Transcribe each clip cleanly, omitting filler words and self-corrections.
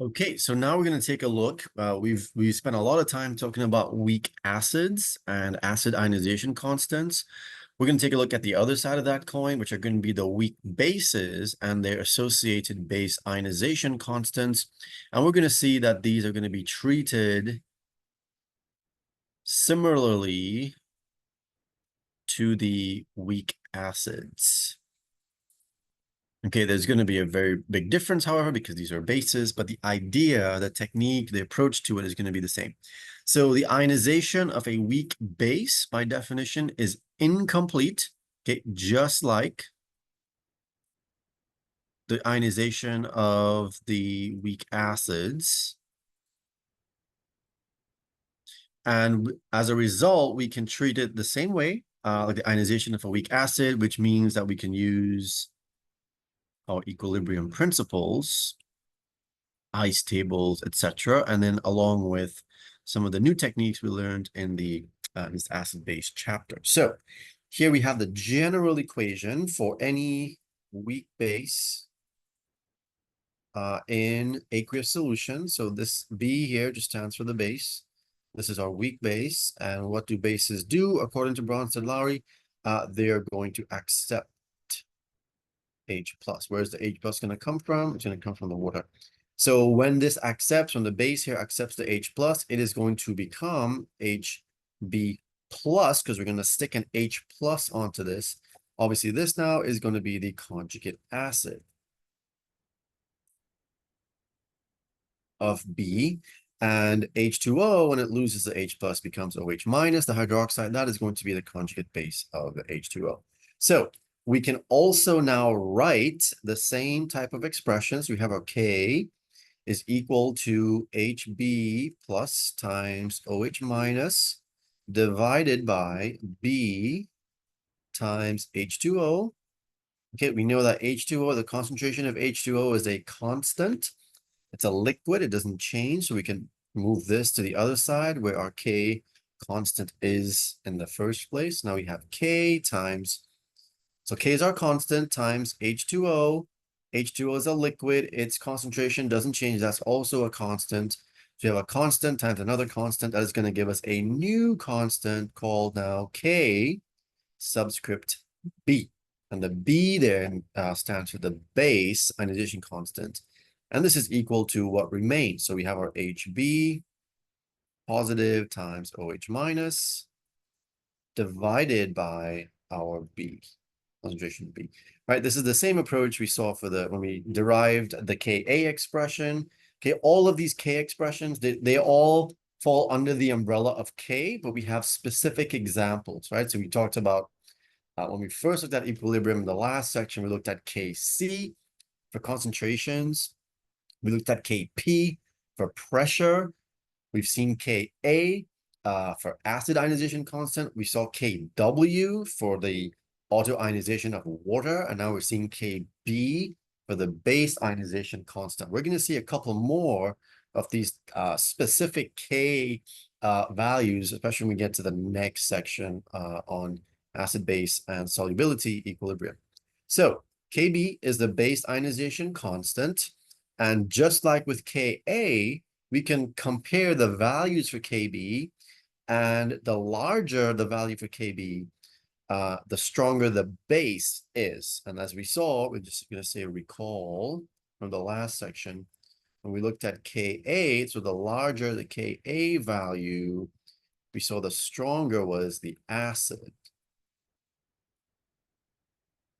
Okay, so now we're going to take a look. We've spent a lot of time talking about weak acids and acid ionization constants. We're going to take a look at the other side of that coin, which are going to be the weak bases and their associated base ionization constants. And we're going to see that these are going to be treated similarly to the weak acids. Okay, there's going to be a very big difference, however, because these are bases, but the idea, the technique, the approach to it is going to be the same. So the ionization of a weak base, by definition, is incomplete, okay, just like the ionization of the weak acids. And as a result, we can treat it the same way, like the ionization of a weak acid, which means that we can use our equilibrium principles, ice tables, etc. And then along with some of the new techniques we learned in this acid-base chapter. So here we have the general equation for any weak base in aqueous solution. So this B here just stands for the base. This is our weak base. And what do bases do? According to Bronsted-Lowry, they are going to accept H plus. Where's the H plus going to come from? It's going to come from the water. So when this accepts, when the base here accepts the H plus, it is going to become HB plus, because we're going to stick an H plus onto this. Obviously, this now is going to be the conjugate acid of B. And H2O, when it loses the H plus, becomes OH minus, the hydroxide. That is going to be the conjugate base of the H2O. So we can also now write the same type of expressions. We have our K is equal to HB plus times OH minus divided by B times H2O. Okay, we know that H2O, the concentration of H2O is a constant. It's a liquid, it doesn't change, so we can move this to the other side where our K constant is in the first place. Now we have K times, so K is our constant times H2O. H2O is a liquid, its concentration doesn't change, that's also a constant. So you have a constant times another constant, that is going to give us a new constant called now K subscript B. And the B there stands for the base ionization constant. And this is equal to what remains. So we have our HB positive times OH minus divided by our B, concentration B. Right, this is the same approach we saw for when we derived the Ka expression. Okay, all of these K expressions, they all fall under the umbrella of K, but we have specific examples, right? So we talked about when we first looked at equilibrium in the last section, we looked at Kc for concentrations. We looked at Kp for pressure. We've seen Ka for acid ionization constant. We saw Kw for the auto-ionization of water. And now we're seeing Kb for the base ionization constant. We're going to see a couple more of these specific K values, especially when we get to the next section on acid base and solubility equilibrium. So Kb is the base ionization constant. And just like with Ka, we can compare the values for Kb, and the larger the value for Kb, the stronger the base is. And as we saw, we're just going to say recall from the last section, when we looked at Ka, so the larger the Ka value, we saw the stronger was the acid.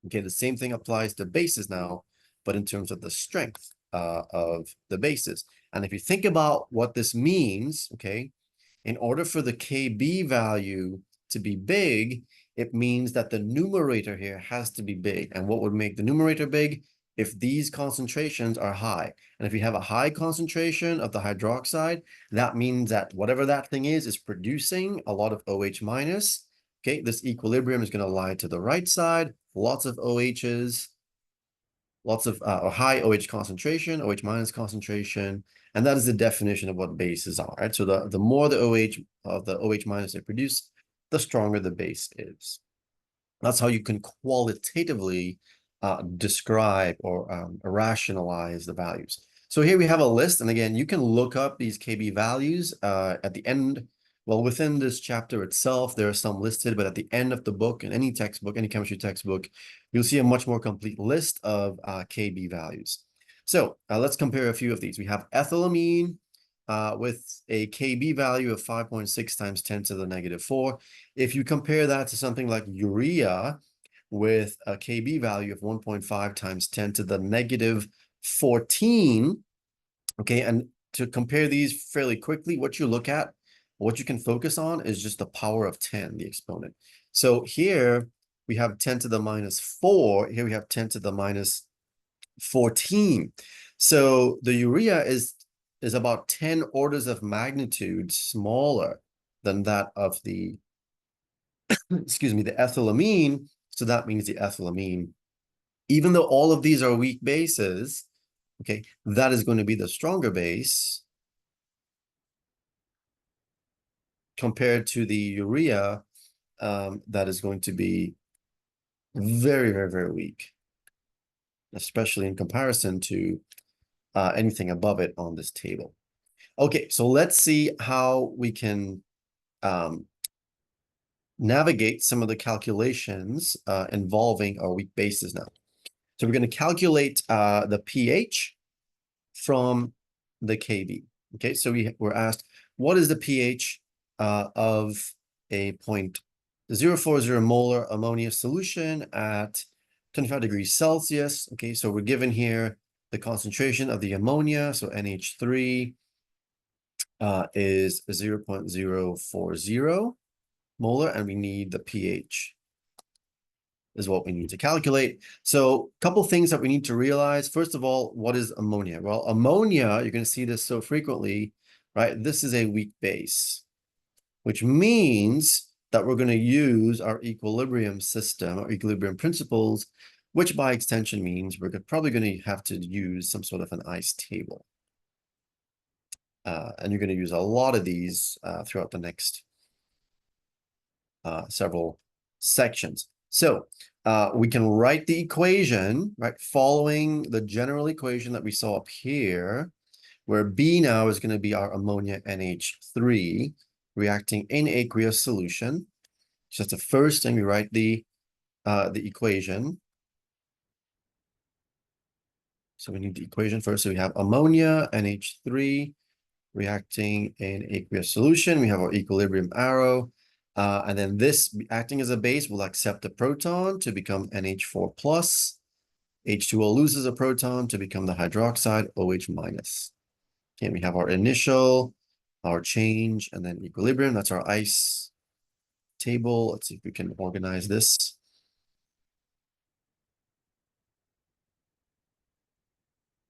Okay, the same thing applies to bases now, but in terms of the strength of the bases. And if you think about what this means, okay, in order for the Kb value to be big, it means that the numerator here has to be big. And what would make the numerator big? If these concentrations are high. And if you have a high concentration of the hydroxide, that means that whatever that thing is producing a lot of OH minus. Okay, this equilibrium is going to lie to the right side, lots of OHs, lots of high OH concentration, OH minus concentration, and that is the definition of what bases are, right? So the more the OH minus they produce, the stronger the base is. That's how you can qualitatively describe or rationalize the values. So here we have a list, and again, you can look up these KB values at the end. Well, within this chapter itself, there are some listed, but at the end of the book, in any textbook, any chemistry textbook, you'll see a much more complete list of KB values. So let's compare a few of these. We have ethylamine with a KB value of 5.6 times 10 to the negative 4. If you compare that to something like urea with a KB value of 1.5 times 10 to the negative 14, okay, and to compare these fairly quickly, what you look at, what you can focus on is just the power of 10, the exponent. So here we have 10 to the minus 4. Here we have 10 to the minus 14. So the urea is about 10 orders of magnitude smaller than that of the, excuse me, the ethylamine. So that means the ethylamine, even though all of these are weak bases, okay, that is going to be the stronger base compared to the urea, that is going to be very, very, very weak, especially in comparison to anything above it on this table. Okay, so let's see how we can navigate some of the calculations involving our weak bases now. So we're going to calculate the pH from the KB. Okay, so we're asked, what is the pH of a 0.040 molar ammonia solution at 25 degrees Celsius? Okay, so we're given here the concentration of the ammonia, so NH3 is 0.040 molar, and we need the pH is what we need to calculate. So a couple things that we need to realize. First of all, what is ammonia? Well, ammonia, you're going to see this so frequently, right? This is a weak base, which means that we're going to use our equilibrium system, our equilibrium principles, which by extension means we're probably going to have to use some sort of an ICE table. And you're going to use a lot of these throughout the next several sections. So we can write the equation, right, following the general equation that we saw up here, where B now is going to be our ammonia NH3 reacting in aqueous solution. So that's the first thing. We write the equation. So we need the equation first. So we have ammonia NH3 reacting in aqueous solution. We have our equilibrium arrow. And then this acting as a base will accept a proton to become NH4 plus. H2O loses a proton to become the hydroxide OH minus. Okay, we have our initial, our change, and then equilibrium. That's our ICE table. Let's see if we can organize this.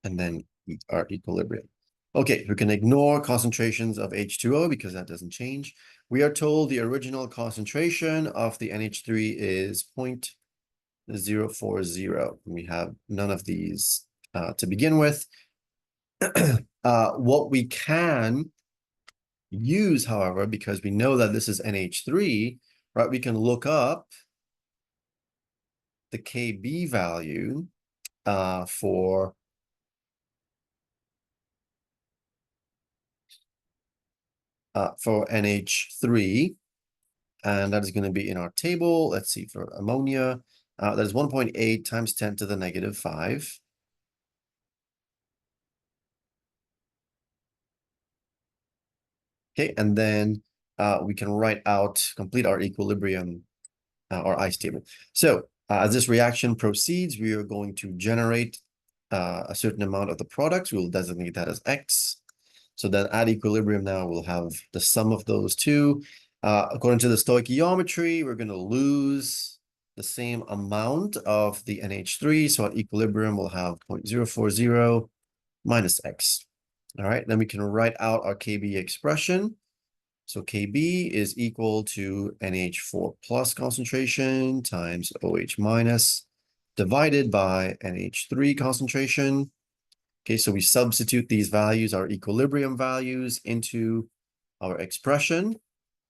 And then our equilibrium. Okay, we can ignore concentrations of H2O because that doesn't change. We are told the original concentration of the NH3 is 0.040. We have none of these to begin with. What we can use, however, because we know that this is NH3, right, we can look up the KB value for NH3, and that is going to be in our table. Let's see, for ammonia, that is 1.8 times 10 to the negative 5. Okay, and then we can write out, complete our equilibrium, our ICE table. So as this reaction proceeds, we are going to generate a certain amount of the products. We will designate that as X. So then at equilibrium now, we'll have the sum of those two. According to the stoichiometry, we're going to lose the same amount of the NH3. So at equilibrium, we'll have 0.040 minus X. All right, then we can write out our KB expression. So KB is equal to NH4 plus concentration times OH minus divided by NH3 concentration. Okay, so we substitute these values, our equilibrium values, into our expression.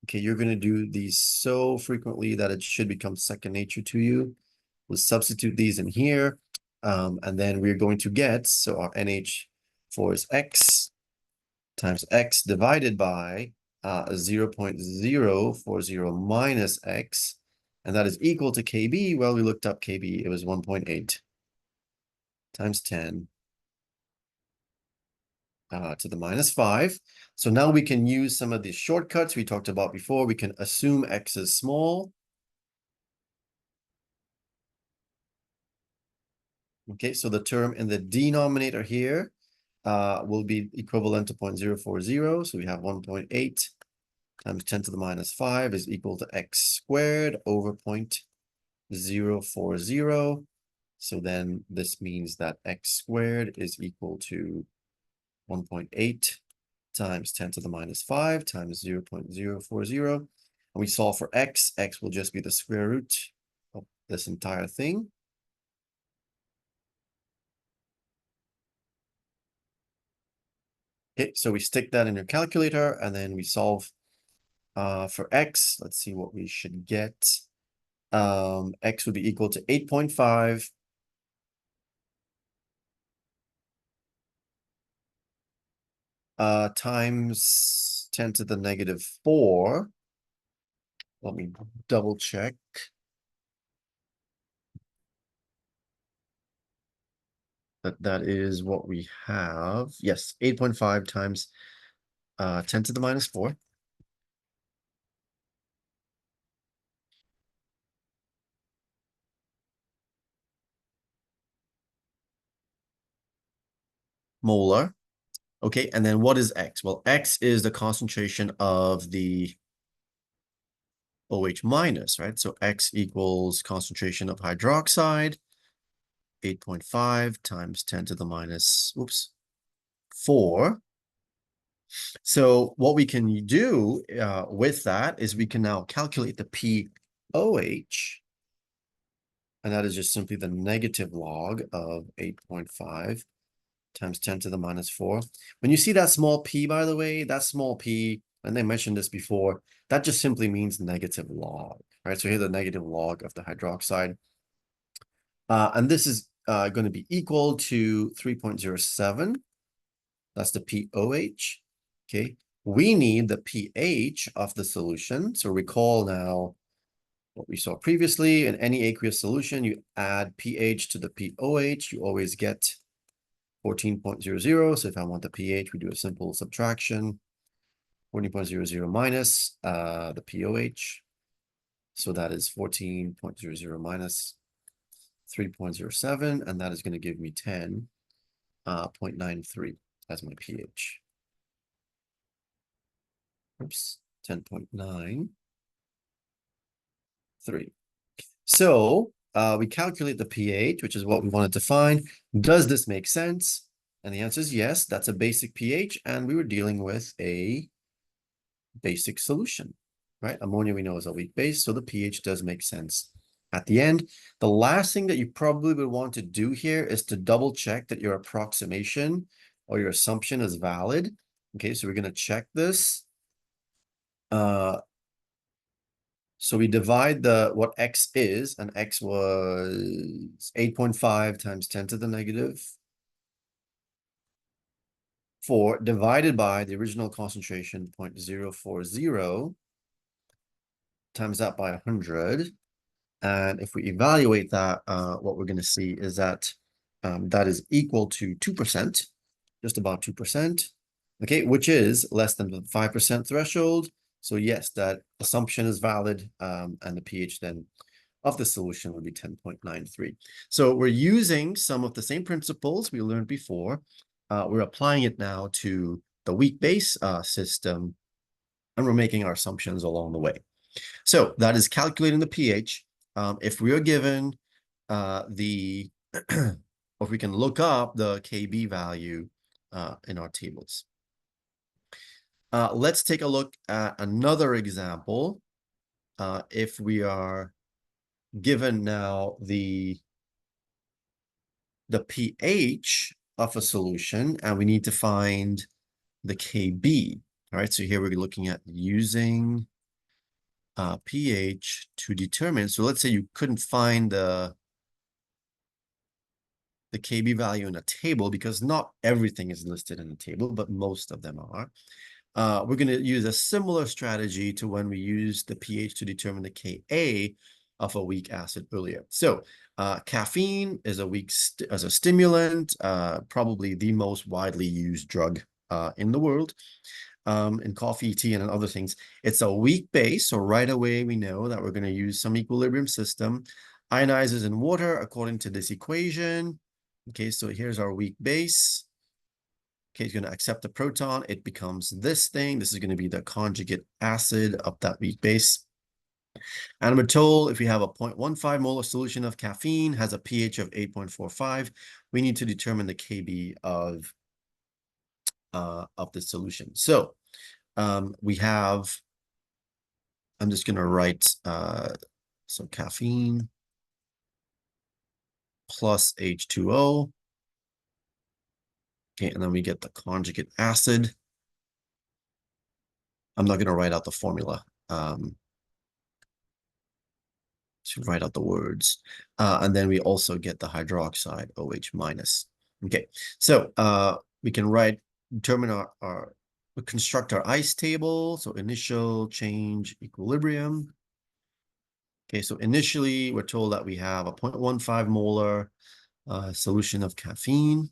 Okay, you're going to do these so frequently that it should become second nature to you. We'll substitute these in here, and then we're going to get, so our NH4 4 is x times x divided by 0.040 minus x, and that is equal to KB. Well, we looked up KB, it was 1.8 times 10 to the minus 5. So now we can use some of these shortcuts we talked about before. We can assume x is small. Okay, so the term in the denominator here will be equivalent to 0.040. So we have 1.8 times 10 to the minus 5 is equal to x squared over 0.040. So then this means that x squared is equal to 1.8 times 10 to the minus 5 times 0.040. And we solve for x. X will just be the square root of this entire thing. Okay, so we stick that in your calculator and then we solve for x. Let's see what we should get. X would be equal to 8.5 times 10 to the negative 4. Let me double check. That is what we have. Yes, 8.5 times 10 to the minus 4. Molar. Okay, and then what is X? Well, X is the concentration of the OH minus, right? So X equals concentration of hydroxide, 8.5 times 10 to the minus, 4. So what we can do with that is we can now calculate the pOH, and that is just simply the negative log of 8.5 times 10 to the minus 4. When you see that small p, by the way, that small p, and they mentioned this before, that just simply means negative log, right? So here's the negative log of the hydroxide. And this is going to be equal to 3.07. That's the pOH, okay? We need the pH of the solution. So recall now what we saw previously. In any aqueous solution, you add pH to the pOH, you always get 14.00. So if I want the pH, we do a simple subtraction. 14.00 minus the pOH. So that is 14.00 minus 3.07, and that is going to give me 10.93 as my pH. Oops, 10.93. So we calculate the pH, which is what we wanted to find. Does this make sense? And the answer is yes, that's a basic pH, and we were dealing with a basic solution, right? Ammonia we know is a weak base, so the pH does make sense. At the end, the last thing that you probably would want to do here is to double check that your approximation or your assumption is valid. Okay, so we're going to check this. So we divide what x is, and x was 8.5 times 10 to the negative 4 divided by the original concentration 0.040 times that by 100. And if we evaluate that, what we're going to see is that that is equal to 2%, just about 2%, okay, which is less than the 5% threshold. So yes, that assumption is valid, and the pH then of the solution would be 10.93. So we're using some of the same principles we learned before. We're applying it now to the weak base system, and we're making our assumptions along the way. So that is calculating the pH. If we are given or if we can look up the KB value in our tables. Let's take a look at another example. If we are given now the pH of a solution and we need to find the KB. All right, so here we're looking at using pH to determine. So let's say you couldn't find the the KB value in a table, because not everything is listed in the table, but most of them are. We're going to use a similar strategy to when we used the pH to determine the Ka of a weak acid earlier. So caffeine is as a stimulant, probably the most widely used drug in the world. In coffee, tea, and other things. It's a weak base, so right away we know that we're going to use some equilibrium system. Ionizes in water according to this equation. Okay, so here's our weak base. Okay, it's going to accept the proton. It becomes this thing. This is going to be the conjugate acid of that weak base. And we're told if we have a 0.15 molar solution of caffeine, has a pH of 8.45, we need to determine the Kb of the solution. So we have, I'm just going to write, so caffeine plus H2O. Okay, and then we get the conjugate acid. I'm not going to write out the formula. To write out the words. And then we also get the hydroxide, OH minus. Okay, so we can determine construct our ice table. So initial change equilibrium. Okay, so initially we're told that we have a 0.15 molar solution of caffeine.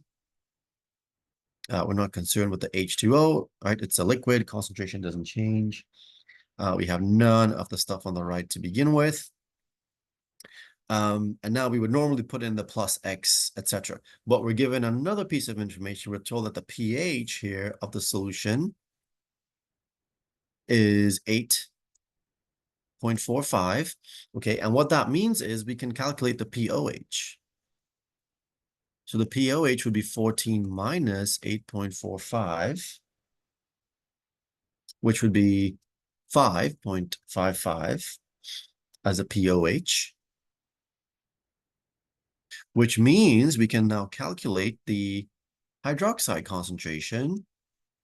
We're not concerned with the H2O, right? It's a liquid, concentration doesn't change. We have none of the stuff on the right to begin with. And now we would normally put in the plus X, etc. But we're given another piece of information. We're told that the pH here of the solution is 8.45. Okay, and what that means is we can calculate the pOH. So the pOH would be 14 minus 8.45, which would be 5.55 as a pOH, which means we can now calculate the hydroxide concentration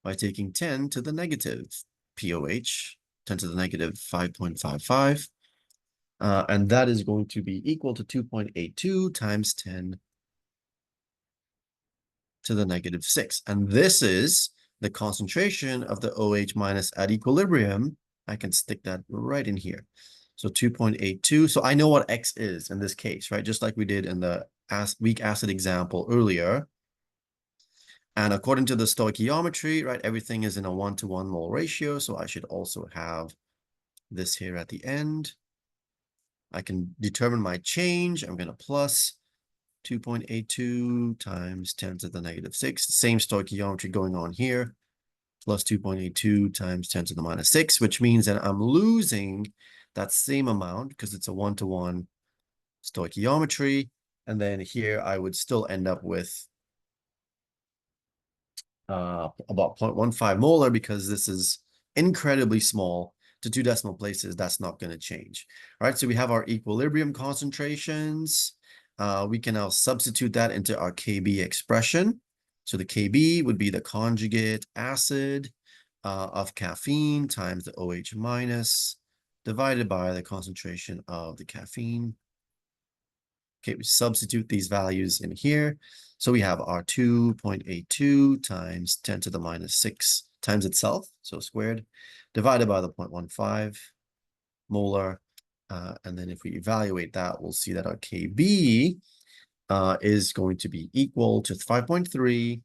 by taking 10 to the negative pOH, 10 to the negative 5.55. And that is going to be equal to 2.82 times 10 to the negative 6. And this is the concentration of the OH minus at equilibrium. I can stick that right in here. So 2.82. So I know what X is in this case, right? Just like we did in the weak acid example earlier. And according to the stoichiometry, right, everything is in a 1-to-1 mole ratio. So I should also have this here at the end. I can determine my change. I'm going to plus 2.82 times 10 to the negative 6. Same stoichiometry going on here. Plus 2.82 times 10 to the minus 6, which means that I'm losing that same amount because it's a 1-to-1 stoichiometry. And then here I would still end up with about 0.15 molar because this is incredibly small. To 2 decimal places, that's not going to change. All right, so we have our equilibrium concentrations. We can now substitute that into our Kb expression. So the Kb would be the conjugate acid of caffeine times the OH minus divided by the concentration of the caffeine. Okay, we substitute these values in here. So we have our 2.82 times 10 to the minus 6 times itself, so squared, divided by the 0.15 molar. And then if we evaluate that, we'll see that our Kb is going to be equal to 5.3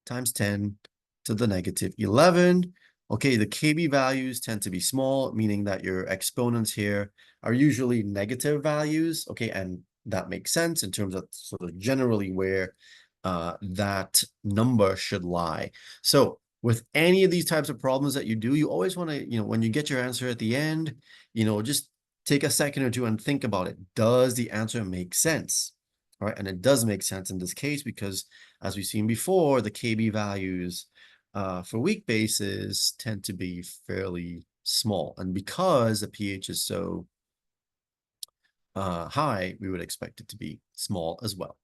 times 10 to the negative 11. Okay, the Kb values tend to be small, meaning that your exponents here are usually negative values. Okay, and that makes sense in terms of sort of generally where that number should lie. So with any of these types of problems that you do, you always want to, when you get your answer at the end, just take a second or two and think about it. Does the answer make sense? All right, and it does make sense in this case because, as we've seen before, the Kb values for weak bases tend to be fairly small. And because the pH is so high, we would expect it to be small as well.